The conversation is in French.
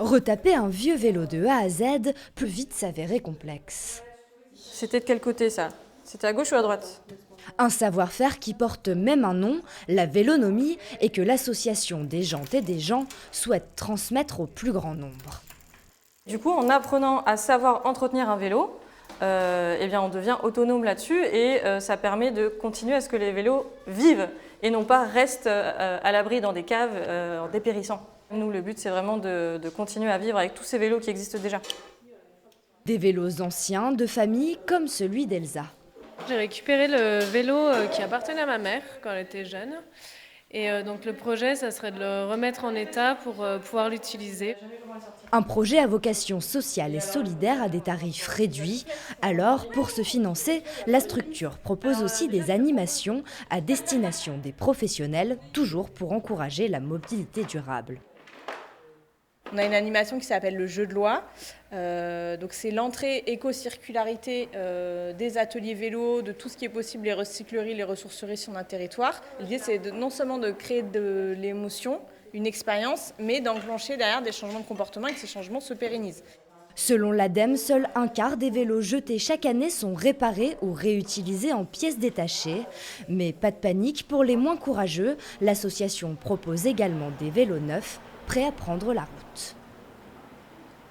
Retaper un vieux vélo de A à Z peut vite s'avérer complexe. C'était de quel côté ça? C'était à gauche ou à droite? Un savoir-faire qui porte même un nom, la vélonomie, et que l'association des Jantes et des gens souhaite transmettre au plus grand nombre. Du coup, en apprenant à savoir entretenir un vélo, eh bien, on devient autonome là-dessus et ça permet de continuer à ce que les vélos vivent et non pas restent à l'abri dans des caves en dépérissant. Nous, le but, c'est vraiment de continuer à vivre avec tous ces vélos qui existent déjà. Des vélos anciens, de famille, comme celui d'Elsa. J'ai récupéré le vélo qui appartenait à ma mère quand elle était jeune. Et donc le projet, ça serait de le remettre en état pour pouvoir l'utiliser. Un projet à vocation sociale et solidaire à des tarifs réduits. Alors, pour se financer, la structure propose aussi des animations à destination des professionnels, toujours pour encourager la mobilité durable. On a une animation qui s'appelle le jeu de loi. Donc c'est l'entrée éco-circularité des ateliers vélo, de tout ce qui est possible, les recycleries, les ressourceries sur un territoire. L'idée c'est non seulement de créer de l'émotion, une expérience, mais d'enclencher derrière des changements de comportement et que ces changements se pérennisent. Selon l'ADEME, seul un quart des vélos jetés chaque année sont réparés ou réutilisés en pièces détachées. Mais pas de panique, pour les moins courageux, l'association propose également des vélos neufs prêts à prendre la route.